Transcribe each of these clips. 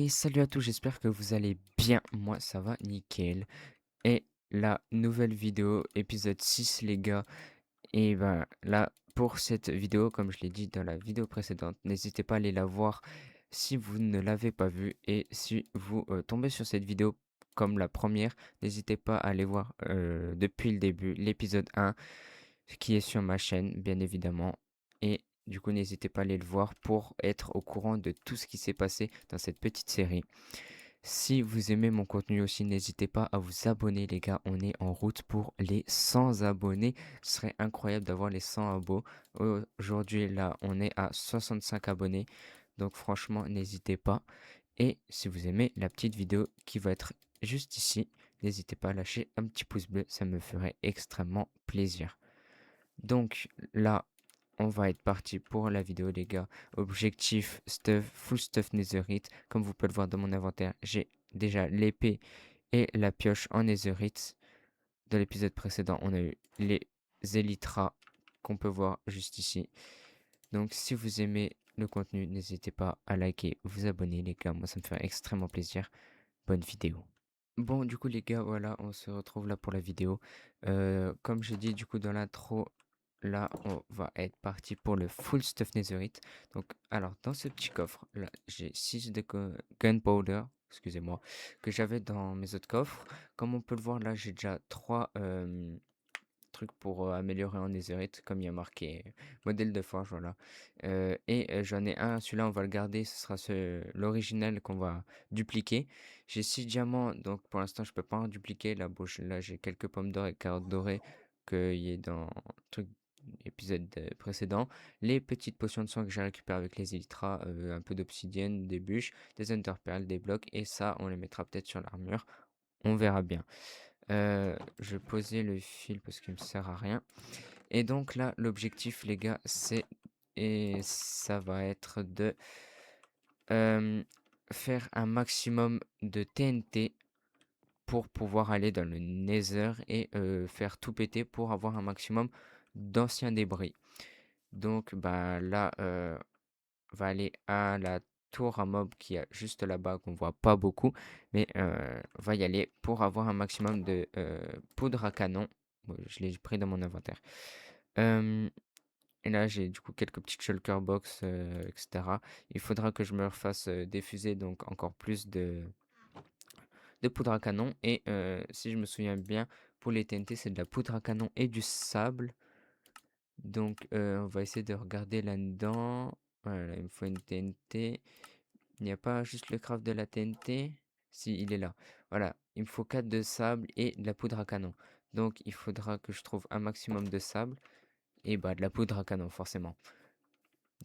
Et salut à tous, j'espère que vous allez bien. Moi, ça va nickel. Et la nouvelle vidéo, épisode 6, les gars. Et ben là, pour cette vidéo, comme je l'ai dit dans la vidéo précédente, n'hésitez pas à aller la voir si vous ne l'avez pas vue. Et si vous tombez sur cette vidéo comme la première, n'hésitez pas à aller voir depuis le début l'épisode 1 qui est sur ma chaîne, bien évidemment. Et du coup, n'hésitez pas à aller le voir pour être au courant de tout ce qui s'est passé dans cette petite série. Si vous aimez mon contenu aussi, n'hésitez pas à vous abonner, les gars. On est en route pour les 100 abonnés. Ce serait incroyable d'avoir les 100 abos. Aujourd'hui, là, on est à 65 abonnés. Donc, franchement, n'hésitez pas. Et si vous aimez la petite vidéo qui va être juste ici, n'hésitez pas à lâcher un petit pouce bleu. Ça me ferait extrêmement plaisir. Donc là, on va être parti pour la vidéo, les gars. Objectif stuff, full stuff netherite. Comme vous pouvez le voir dans mon inventaire, j'ai déjà l'épée et la pioche en netherite. Dans l'épisode précédent, on a eu les élytras qu'on peut voir juste ici. Donc si vous aimez le contenu, n'hésitez pas à liker, vous abonner, les gars. Moi, ça me fait extrêmement plaisir. Bonne vidéo. Bon, du coup, les gars, voilà, on se retrouve là pour la vidéo. Comme j'ai dit, du coup, dans l'intro, là, on va être parti pour le full stuff netherite. Donc, alors, dans ce petit coffre, là, j'ai 6 de gunpowder, excusez-moi, que j'avais dans mes autres coffres. Comme on peut le voir, là, j'ai déjà 3 trucs pour améliorer en netherite, comme il y a marqué modèle de forge, voilà. J'en ai un, celui-là, on va le garder, ce sera l'original qu'on va dupliquer. J'ai 6 diamants, donc pour l'instant, je peux pas en dupliquer. Là, bon, là, j'ai quelques pommes d'or et carottes dorées qu'il y ait dans le truc épisode précédent. Les petites potions de soin que j'ai récupérées avec les elytras, un peu d'obsidienne, des bûches, des enderpearls, des blocs, et ça, on les mettra peut-être sur l'armure. On verra bien. Je posais le fil parce qu'il me sert à rien. Et donc là, l'objectif, les gars, et ça va être de euh, faire un maximum de TNT pour pouvoir aller dans le Nether et faire tout péter pour avoir un maximum d'anciens débris. Donc bah là, on va aller à la tour à mob qui est juste là-bas, qu'on voit pas beaucoup, mais on va y aller pour avoir un maximum de poudre à canon. Bon, je l'ai pris dans mon inventaire. Euh, et là, j'ai du coup quelques petites shulker box, etc. Il faudra que je me refasse des fusées, donc encore plus de poudre à canon. Et si je me souviens bien, pour les TNT, c'est de la poudre à canon et du sable. Donc, on va essayer de regarder là-dedans. Voilà, il me faut une TNT. Il n'y a pas juste le craft de la TNT? Si, il est là. Voilà, il me faut 4 de sable et de la poudre à canon. Donc, il faudra que je trouve un maximum de sable et bah de la poudre à canon, forcément.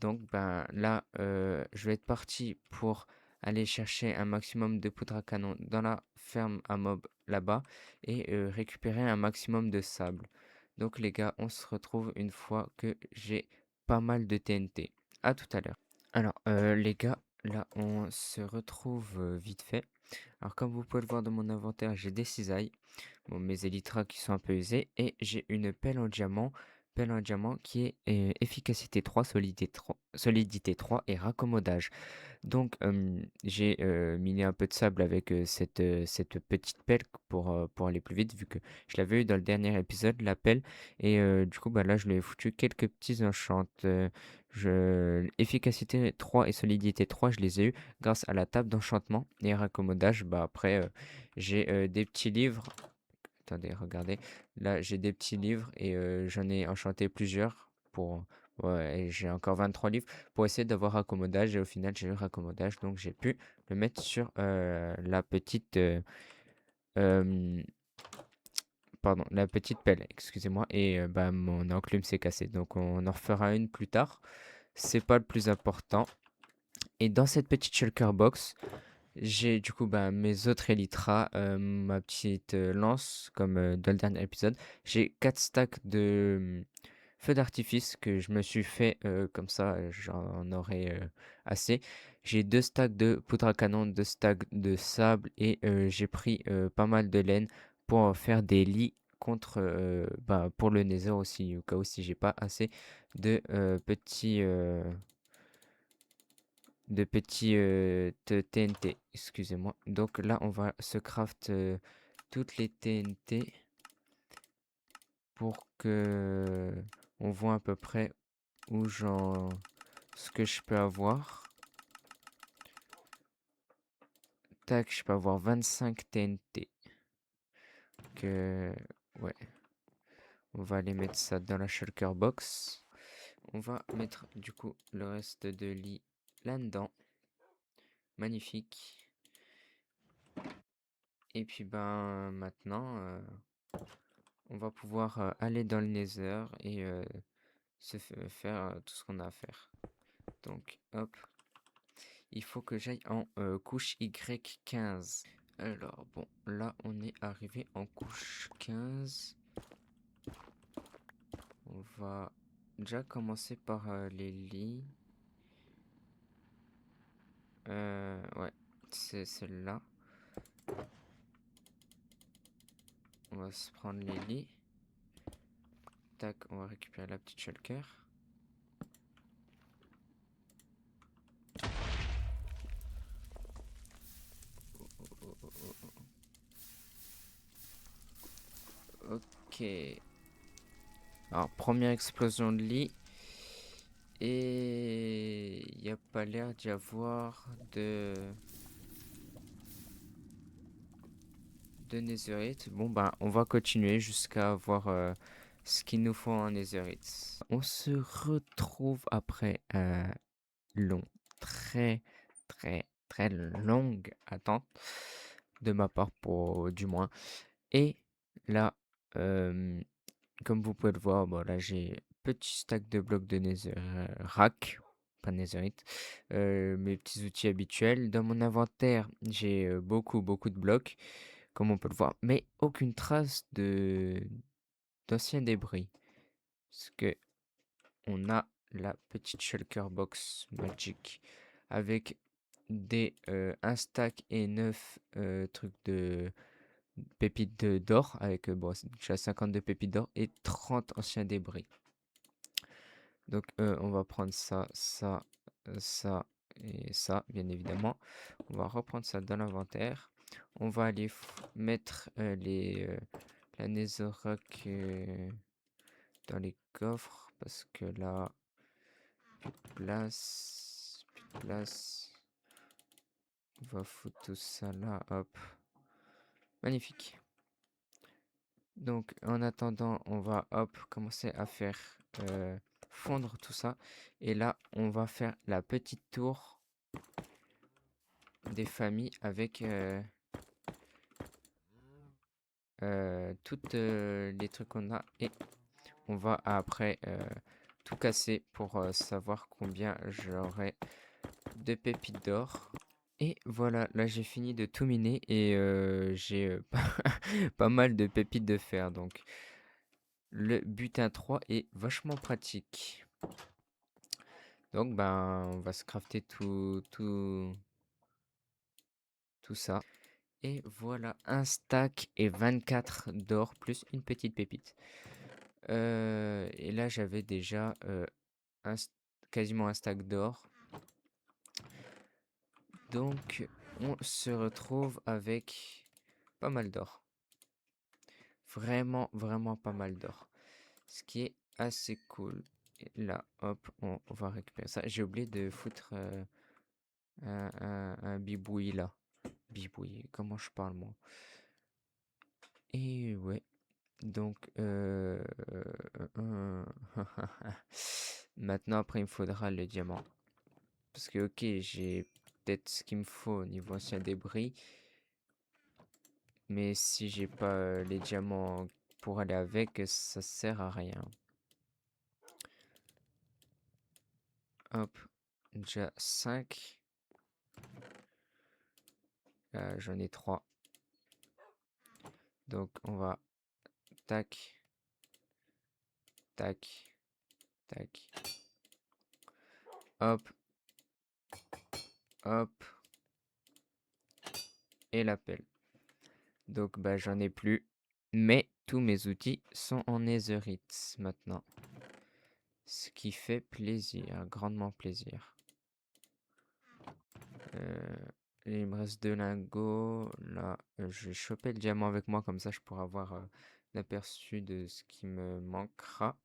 Donc, ben là, je vais être parti pour aller chercher un maximum de poudre à canon dans la ferme à mob là-bas et récupérer un maximum de sable. Donc, les gars, on se retrouve une fois que j'ai pas mal de TNT. À tout à l'heure. Alors, les gars, là, on se retrouve vite fait. Alors, comme vous pouvez le voir dans mon inventaire, j'ai des cisailles, bon, mes élytras qui sont un peu usés, et j'ai une pelle en diamant qui est efficacité 3, solidité 3 et raccommodage. Donc, j'ai miné un peu de sable avec cette petite pelle pour aller plus vite, vu que je l'avais eu dans le dernier épisode, la pelle. Et du coup, bah, là, je lui ai foutu quelques petits enchants. Efficacité 3 et solidité 3, je les ai eu grâce à la table d'enchantement et raccommodage. Bah, après, j'ai des petits livres. Attendez, regardez. Là, j'ai des petits livres et j'en ai enchanté plusieurs pour. Ouais, et j'ai encore 23 livres pour essayer d'avoir raccommodage et au final j'ai eu raccommodage donc j'ai pu le mettre sur la petite euh, pardon, la petite pelle, excusez-moi, et bah mon enclume s'est cassé donc on en refera une plus tard. C'est pas le plus important. Et dans cette petite shulker box, j'ai du coup bah, mes autres elytras, ma petite lance, comme dans le dernier épisode. J'ai 4 stacks de feux d'artifice que je me suis fait comme ça, j'en aurai assez. J'ai 2 stacks de poudre à canon, 2 stacks de sable et j'ai pris pas mal de laine pour faire des lits contre bah, pour le nether aussi, au cas où si j'ai pas assez de petits de petits TNT, excusez-moi. Donc là, on va se craft toutes les TNT pour que on voit à peu près où ce que je peux avoir. Tac, je peux avoir 25 TNT. Que ouais, on va aller mettre ça dans la shulker box. On va mettre du coup le reste de lit là-dedans. Magnifique. Et puis ben maintenant, on va pouvoir aller dans le Nether et faire tout ce qu'on a à faire. Donc hop, il faut que j'aille en couche Y15. Alors bon, là on est arrivé en couche 15. On va déjà commencer par les lits. Ouais, c'est celle-là. On va se prendre les lits. Tac, on va récupérer la petite shulker. Oh, oh, oh, oh. Ok. Alors, première explosion de lit. Et il n'y a pas l'air d'y avoir de netherite. Bon, ben, on va continuer jusqu'à voir ce qu'il nous faut en netherite. On se retrouve après un long, très, très, très longue attente de ma part, pour du moins. Et là, comme vous pouvez le voir, bon, là j'ai petit stack de blocs de netherrack, pas netherite, mes petits outils habituels. Dans mon inventaire, j'ai beaucoup, beaucoup de blocs, comme on peut le voir, mais aucune trace d'anciens débris. Parce que on a la petite shulker box magic avec un stack et 9 trucs de pépites d'or, avec bon, déjà 52 pépites d'or et 30 anciens débris. Donc on va prendre ça, ça, ça et ça, bien évidemment. On va reprendre ça dans l'inventaire. On va aller mettre la netherrack dans les coffres parce que là, plus de place. On va foutre tout ça là, hop. Magnifique. Donc en attendant, on va hop commencer à faire fondre tout ça. Et là, on va faire la petite tour des familles avec toutes les trucs qu'on a. Et on va après tout casser pour savoir combien j'aurai de pépites d'or. Et voilà, là j'ai fini de tout miner et j'ai pas mal de pépites de fer. Donc le butin 3 est vachement pratique. Donc ben on va se crafter tout ça. Et voilà, un stack et 24 d'or plus une petite pépite. Et là j'avais déjà quasiment un stack d'or. Donc on se retrouve avec pas mal d'or. Vraiment, vraiment pas mal d'or. Ce qui est assez cool. Et là, hop, on va récupérer ça. J'ai oublié de foutre un bibouille là. Bibouille, comment je parle moi? Et ouais, donc maintenant après il me faudra le diamant. Parce que ok, j'ai peut-être ce qu'il me faut au niveau ancien débris. Mais si j'ai pas les diamants pour aller avec, ça sert à rien. Hop, déjà 5. J'en ai 3. Donc on va tac, tac, tac. Hop, hop. Et la pelle. Donc bah j'en ai plus. Mais tous mes outils sont en netherite maintenant. Ce qui fait plaisir, grandement plaisir. Euh, et il me reste 2 lingots. Là, je vais choper le diamant avec moi, comme ça je pourrai avoir l'aperçu de ce qui me manquera.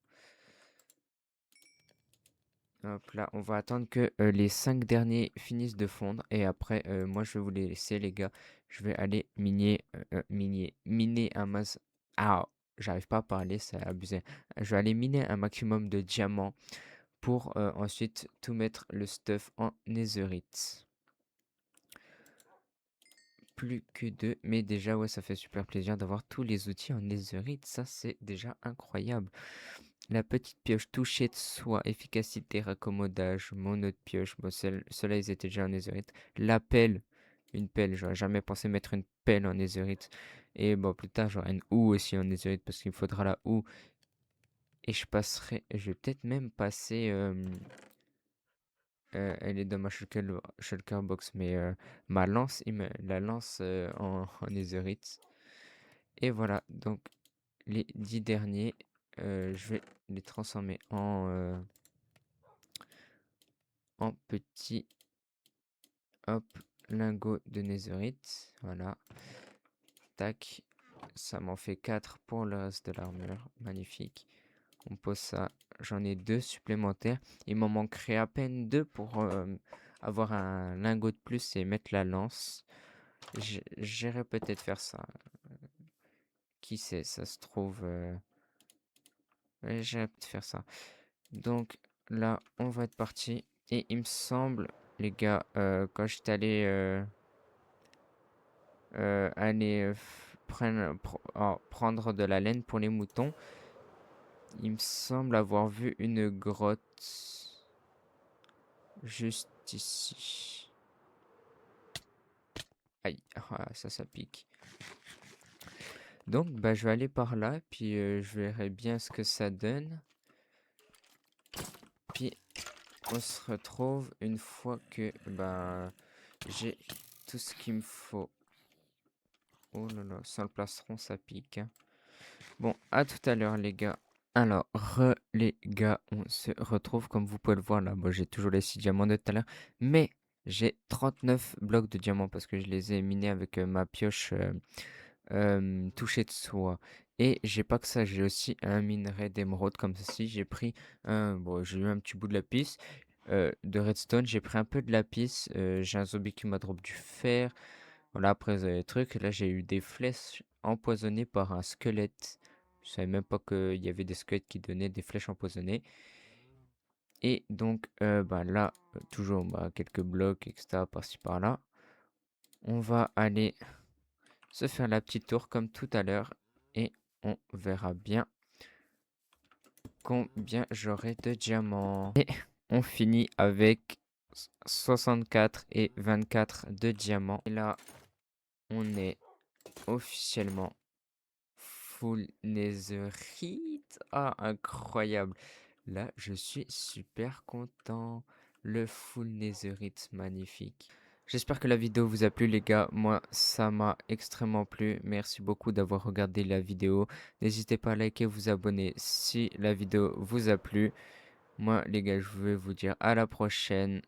Hop là, on va attendre que les 5 derniers finissent de fondre. Et après, moi je vais vous les laisser, les gars. Je vais aller miner un max. Ah, j'arrive pas à parler, c'est abusé. Je vais aller miner un maximum de diamants pour ensuite tout mettre le stuff en netherite. Plus que 2, mais déjà, ouais, ça fait super plaisir d'avoir tous les outils en netherite. Ça, c'est déjà incroyable. La petite pioche, toucher de soie, efficacité, raccommodage, mon autre pioche. Bon, ceux-là, ils étaient déjà en netherite. La pelle, une pelle, j'aurais jamais pensé mettre une pelle en netherite. Et bon, plus tard, j'aurai une houe aussi en netherite parce qu'il me faudra la houe. Et je vais peut-être même passer. Elle est dans ma shulker box, mais ma lance, la lance en netherite. Et voilà, donc les 10 derniers, je vais les transformer en petits, hop, lingots de netherite. Voilà, tac, ça m'en fait 4 pour le reste de l'armure. Magnifique. On pose ça, j'en ai 2 supplémentaires. Il m'en manquerait à peine 2 pour avoir un lingot de plus et mettre la lance. J'irai peut-être faire ça. Qui sait, ça se trouve. Ouais, j'irai peut-être faire ça. Donc là, on va être parti. Et il me semble, les gars, quand j'étais allé, prendre de la laine pour les moutons, il me semble avoir vu une grotte juste ici. Aïe, ah, ça pique. Donc, bah, je vais aller par là, puis je verrai bien ce que ça donne. Puis, on se retrouve une fois que bah, j'ai tout ce qu'il me faut. Oh là là, sans le plastron, ça pique, hein. Bon, à tout à l'heure, les gars. Alors, les gars, on se retrouve comme vous pouvez le voir là. Bon, j'ai toujours les 6 diamants de tout à l'heure, mais j'ai 39 blocs de diamants parce que je les ai minés avec ma pioche touchée de soie. Et j'ai pas que ça, j'ai aussi un minerai d'émeraude comme ceci. J'ai pris bon, j'ai eu un petit bout de lapis. De redstone, j'ai pris un peu de lapis. J'ai un zombie qui m'a drop du fer. Voilà, après, les trucs. Là, j'ai eu des flèches empoisonnées par un squelette. Je savais même pas qu'il y avait des squelettes qui donnaient des flèches empoisonnées. Et donc, bah, là, toujours bah, quelques blocs, etc. par-ci par-là. On va aller se faire la petite tour comme tout à l'heure. Et on verra bien combien j'aurai de diamants. Et on finit avec 64 et 24 de diamants. Et là, on est officiellement full netherite. Ah, incroyable. Là, je suis super content. Le full netherite, magnifique. J'espère que la vidéo vous a plu, les gars. Moi, ça m'a extrêmement plu. Merci beaucoup d'avoir regardé la vidéo. N'hésitez pas à liker, vous abonner si la vidéo vous a plu. Moi, les gars, je vais vous dire à la prochaine.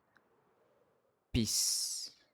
Peace.